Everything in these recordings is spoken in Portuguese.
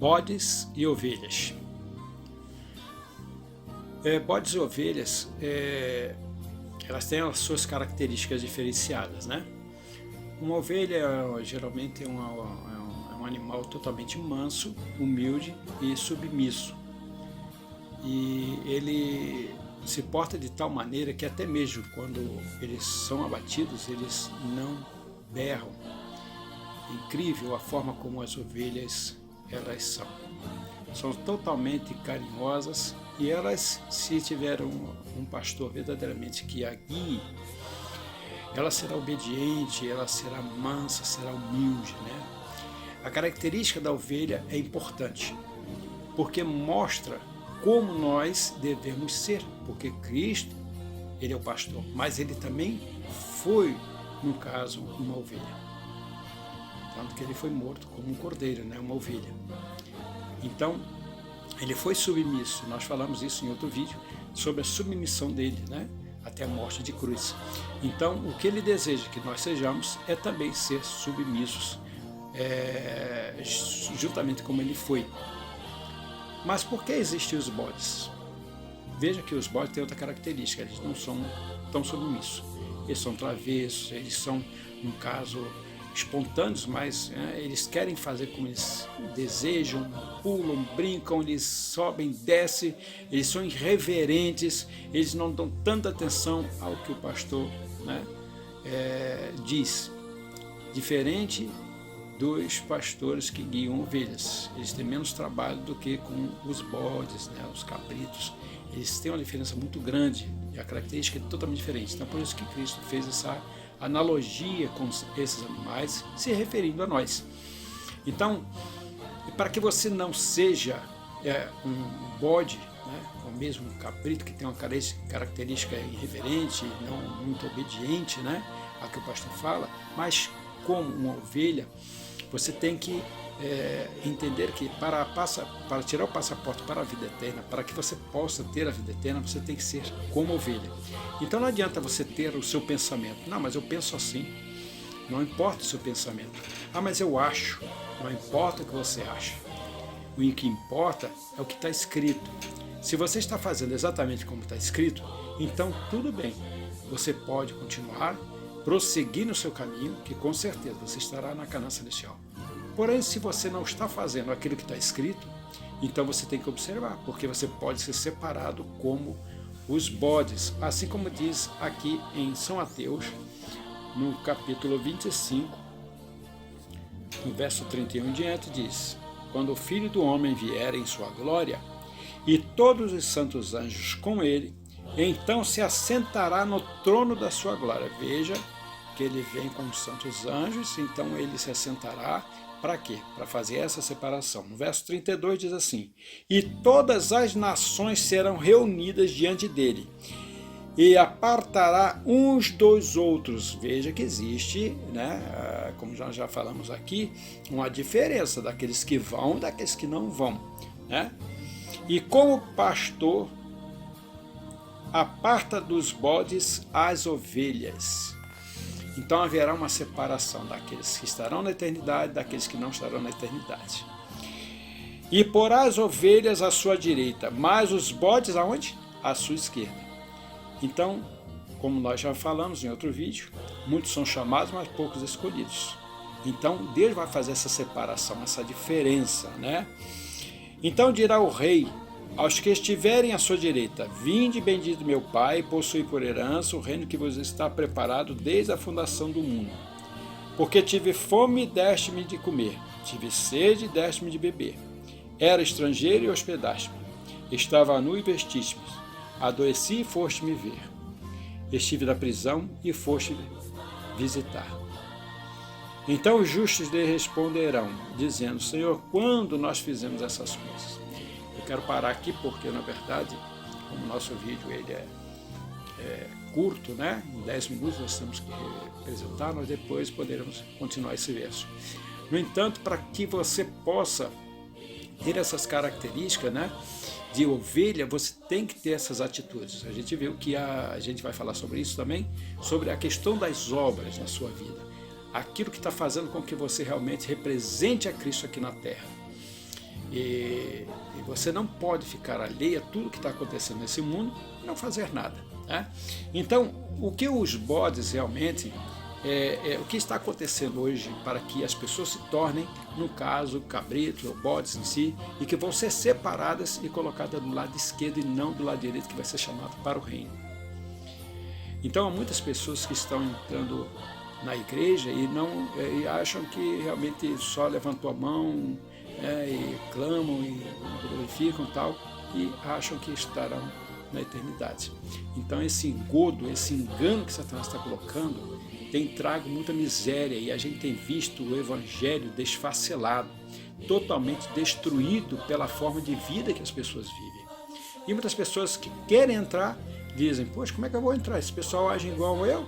Bodes e ovelhas. Bodes e ovelhas, elas têm as suas características diferenciadas, né? Uma ovelha geralmente é um animal totalmente manso, humilde e submisso. E ele se porta de tal maneira que até mesmo quando eles são abatidos, eles não berram. Incrível a forma como as ovelhas elas são. São totalmente carinhosas e elas, se tiver um pastor verdadeiramente que a guie, ela será obediente, ela será mansa, será humilde, né? A característica da ovelha é importante, porque mostra como nós devemos ser, porque Cristo, ele é o pastor, mas ele também foi, no caso, uma ovelha. Tanto que ele foi morto como um cordeiro, né? Uma ovelha. Então, ele foi submisso. Nós falamos isso em outro vídeo, sobre a submissão dele, né? Até a morte de cruz. Então, o que ele deseja que nós sejamos é também ser submissos, juntamente como ele foi. Mas por que existem os bodes? Veja que os bodes têm outra característica, eles não são tão submissos. Eles são travessos, eles são, no caso, espontâneos, mas eles querem fazer como eles desejam, pulam, brincam, eles sobem, descem, eles são irreverentes, eles não dão tanta atenção ao que o pastor, né, diz. Diferente dos pastores que guiam ovelhas, eles têm menos trabalho do que com os bodes, né, os cabritos. Eles têm uma diferença muito grande e a característica é totalmente diferente. Então, por isso que Cristo fez essa analogia com esses animais, se referindo a nós. Então, para que você não seja um bode, né, ou mesmo um cabrito que tem uma característica irreverente, não muito obediente, né, a que o pastor fala, mas como uma ovelha, você tem que entender que para tirar o passaporte para a vida eterna, para que você possa ter a vida eterna, você tem que ser como ovelha. Então não adianta você ter o seu pensamento. Não, mas eu penso assim. Não importa o seu pensamento. Ah, mas eu acho. Não importa o que você acha. O que importa é o que está escrito. Se você está fazendo exatamente como está escrito, então tudo bem. Você pode continuar, prosseguir no seu caminho, que com certeza você estará na Canaã Celestial. Porém, se você não está fazendo aquilo que está escrito, então você tem que observar, porque você pode ser separado como os bodes, assim como diz aqui em São Mateus, no capítulo 25, no verso 31 em diante, diz: quando o Filho do Homem vier em sua glória, e todos os santos anjos com ele, então se assentará no trono da sua glória. Veja que ele vem com os santos anjos, então ele se assentará. Para quê? Para fazer essa separação. No verso 32 diz assim: e todas as nações serão reunidas diante dele, e apartará uns dos outros. Veja que existe, né, como nós já falamos aqui, uma diferença daqueles que vão e daqueles que não vão, né? E como pastor, aparta dos bodes as ovelhas. Então haverá uma separação daqueles que estarão na eternidade, daqueles que não estarão na eternidade. E porá as ovelhas à sua direita, mas os bodes aonde? À sua esquerda. Então, como nós já falamos em outro vídeo, muitos são chamados, mas poucos escolhidos. Então Deus vai fazer essa separação, essa diferença, né? Então dirá o rei aos que estiverem à sua direita: vinde, bendito meu Pai, possui por herança o reino que vos está preparado desde a fundação do mundo. Porque tive fome e deste-me de comer, tive sede e deste-me de beber. Era estrangeiro e hospedaste-me, estava nu e vestiste-me, adoeci e foste-me ver. Estive na prisão e foste visitar. Então os justos lhe responderão, dizendo: Senhor, quando nós fizemos essas coisas? Eu quero parar aqui porque, na verdade, como o nosso vídeo ele é curto, né? Em 10 minutos nós temos que apresentar, nós depois poderemos continuar esse verso. No entanto, para que você possa ter essas características, né, de ovelha, você tem que ter essas atitudes. A gente viu que a gente vai falar sobre isso também, sobre a questão das obras na sua vida. Aquilo que está fazendo com que você realmente represente a Cristo aqui na Terra. E você não pode ficar alheio a tudo que está acontecendo nesse mundo e não fazer nada. Né? Então, o que os bodes realmente, o que está acontecendo hoje para que as pessoas se tornem, no caso, cabritos ou bodes em si, e que vão ser separadas e colocadas do lado esquerdo e não do lado direito, que vai ser chamado para o reino. Então, há muitas pessoas que estão entrando na igreja e acham que realmente só levantou a mão, e clamam e glorificam tal, e acham que estarão na eternidade. Então esse engodo, esse engano que Satanás está colocando tem trago muita miséria, e a gente tem visto o evangelho desfacelado, totalmente destruído pela forma de vida que as pessoas vivem. E muitas pessoas que querem entrar dizem: poxa, como é que eu vou entrar? Esse pessoal age igual eu?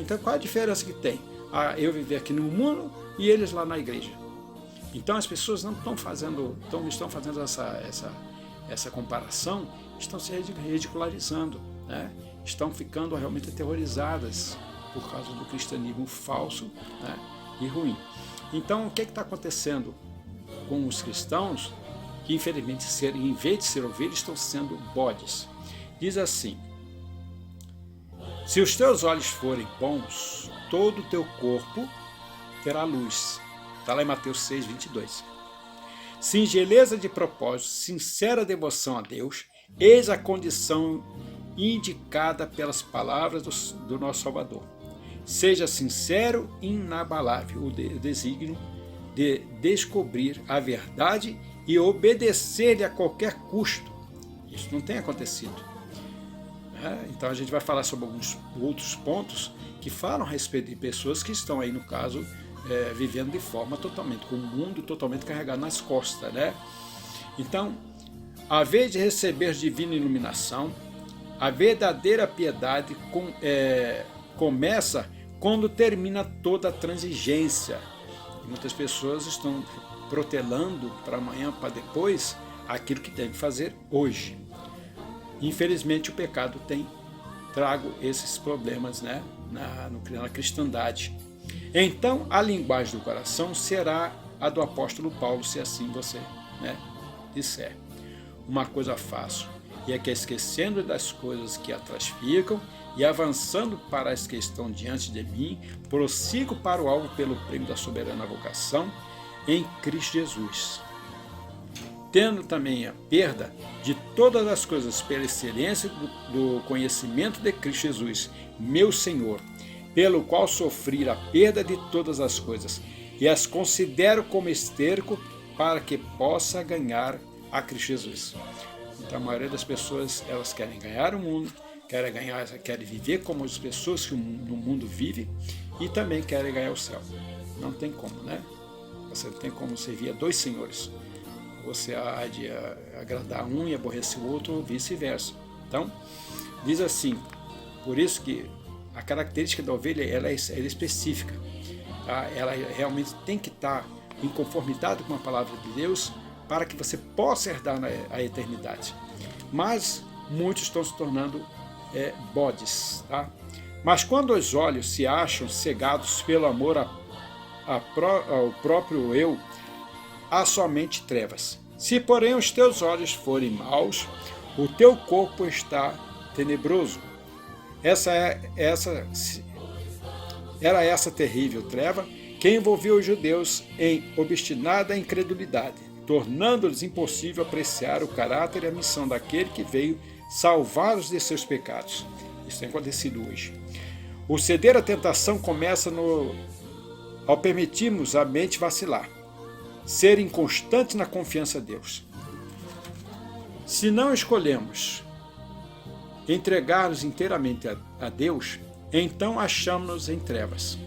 Então qual a diferença que tem? Eu viver aqui no mundo e eles lá na igreja. Então as pessoas não estão fazendo essa comparação, estão se ridicularizando, né? Estão ficando realmente aterrorizadas por causa do cristianismo falso, né, e ruim. Então o que está acontecendo com os cristãos que infelizmente, em vez de ser ovelhas, estão sendo bodes? Diz assim: se os teus olhos forem bons, todo o teu corpo terá luz. Está lá em Mateus 6, 22. Singeleza de propósito, sincera devoção a Deus, eis a condição indicada pelas palavras do nosso Salvador. Seja sincero e inabalável o desígnio de descobrir a verdade e obedecer-lhe a qualquer custo. Isso não tem acontecido. Então a gente vai falar sobre alguns outros pontos que falam a respeito de pessoas que estão aí, no caso, vivendo de forma totalmente, com o mundo totalmente carregado nas costas, né? Então, a vez de receber divina iluminação, a verdadeira piedade começa quando termina toda a transigência. E muitas pessoas estão protelando para amanhã, para depois, aquilo que tem que fazer hoje. Infelizmente, o pecado tem trago esses problemas, né, na cristandade. Então, a linguagem do coração será a do apóstolo Paulo, se assim você, né, disser. Uma coisa faço, e é que, esquecendo das coisas que atrás ficam e avançando para as que estão diante de mim, prossigo para o alvo pelo prêmio da soberana vocação em Cristo Jesus. Tendo também a perda de todas as coisas pela excelência do conhecimento de Cristo Jesus, meu Senhor, pelo qual sofri a perda de todas as coisas, e as considero como esterco para que possa ganhar a Cristo Jesus. Então a maioria das pessoas, elas querem ganhar o mundo, querem viver como as pessoas que no mundo vivem, e também querem ganhar o céu. Não tem como, né? Você não tem como servir a dois senhores. Você há de agradar um e aborrecer o outro, ou vice-versa. Então, diz assim, por isso que a característica da ovelha ela é específica. Tá? Ela realmente tem que estar em conformidade com a palavra de Deus para que você possa herdar a eternidade. Mas muitos estão se tornando bodes. Tá? Mas quando os olhos se acham cegados pelo amor ao próprio eu, há somente trevas. Se, porém, os teus olhos forem maus, o teu corpo está tenebroso. Era essa terrível treva que envolveu os judeus em obstinada incredulidade, tornando-lhes impossível apreciar o caráter e a missão daquele que veio salvá-los de seus pecados. Isso tem acontecido hoje. O ceder à tentação começa ao permitirmos a mente vacilar, ser inconstante na confiança a Deus. Se não escolhemos entregar-nos inteiramente a Deus, então achamos-nos em trevas.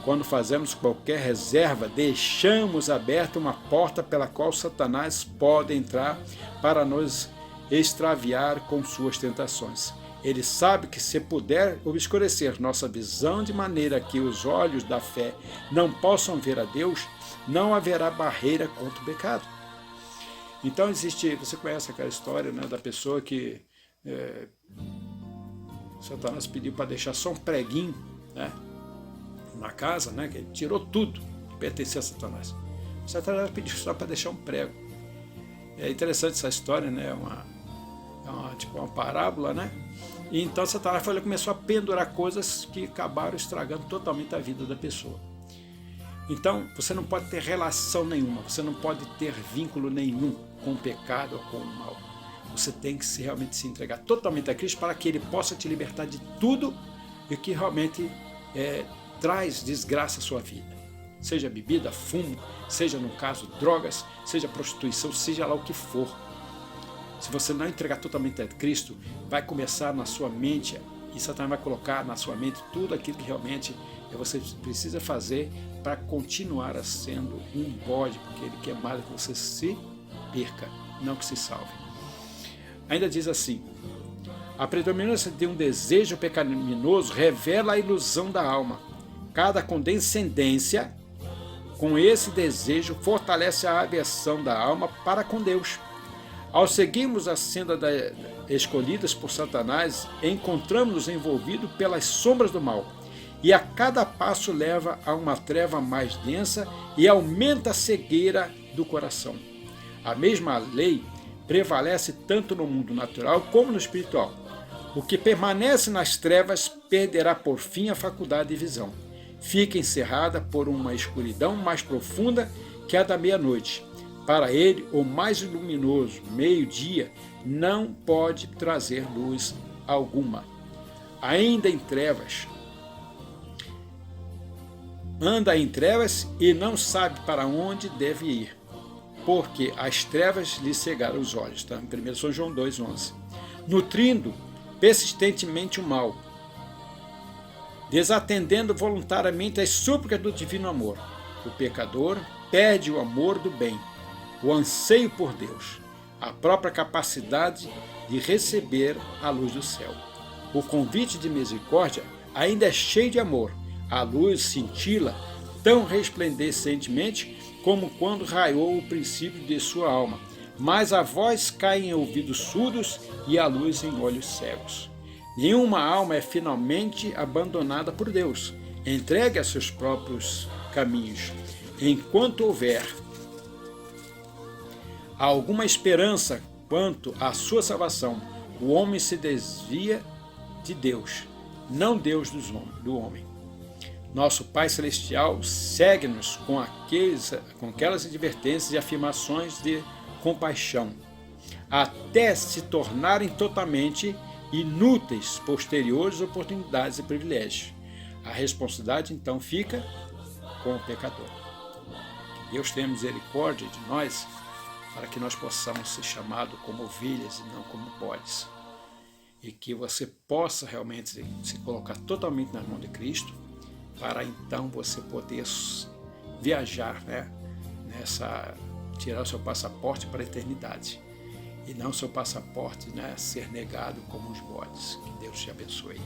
Quando fazemos qualquer reserva, deixamos aberta uma porta pela qual Satanás pode entrar para nos extraviar com suas tentações. Ele sabe que, se puder obscurecer nossa visão de maneira que os olhos da fé não possam ver a Deus, não haverá barreira contra o pecado. Então você conhece aquela história, né, da pessoa que Satanás pediu para deixar só um preguinho, né, na casa, né, que ele tirou tudo que pertencia a Satanás. Satanás pediu só para deixar um prego. É interessante essa história, né? Tipo uma parábola, né? E então Satanás começou a pendurar coisas que acabaram estragando totalmente a vida da pessoa. Então, você não pode ter relação nenhuma, você não pode ter vínculo nenhum com o pecado ou com o mal. Você tem que realmente se entregar totalmente a Cristo para que Ele possa te libertar de tudo e que realmente traz desgraça à sua vida. Seja bebida, fumo, seja, no caso, drogas, seja prostituição, seja lá o que for. Se você não entregar totalmente a Cristo, vai começar na sua mente, e Satanás vai colocar na sua mente tudo aquilo que realmente você precisa fazer para continuar sendo um bode, porque ele quer mais que você se perca, não que se salve. Ainda diz assim: a predominância de um desejo pecaminoso revela a ilusão da alma. Cada condescendência com esse desejo fortalece a aversão da alma para com Deus. Ao seguirmos a senda escolhidas por Satanás, encontramos-nos envolvidos pelas sombras do mal, e a cada passo leva a uma treva mais densa e aumenta a cegueira do coração. A mesma lei prevalece tanto no mundo natural como no espiritual. O que permanece nas trevas perderá por fim a faculdade de visão. Fica encerrada por uma escuridão mais profunda que a da meia-noite. Para ele, o mais luminoso meio-dia não pode trazer luz alguma. Ainda em trevas, anda em trevas e não sabe para onde deve ir, porque as trevas lhe cegaram os olhos. Tá? Em 1 São João 2,11. Nutrindo persistentemente o mal, desatendendo voluntariamente as súplicas do divino amor, o pecador perde o amor do bem, o anseio por Deus, a própria capacidade de receber a luz do céu. O convite de misericórdia ainda é cheio de amor, a luz cintila tão resplandecentemente como quando raiou o princípio de sua alma, mas a voz cai em ouvidos surdos e a luz em olhos cegos. Nenhuma alma é finalmente abandonada por Deus, entregue a seus próprios caminhos. Enquanto houver alguma esperança quanto à sua salvação, o homem se desvia de Deus, não Deus do homem. Nosso Pai Celestial segue-nos com aquelas advertências e afirmações de compaixão, até se tornarem totalmente inúteis posteriores oportunidades e privilégios. A responsabilidade então fica com o pecador. Que Deus tenha misericórdia de nós, para que nós possamos ser chamados como ovelhas e não como bodes. E que você possa realmente se colocar totalmente nas mãos de Cristo, para então você poder viajar, né, tirar o seu passaporte para a eternidade. E não seu passaporte, né, ser negado como os bodes. Que Deus te abençoe.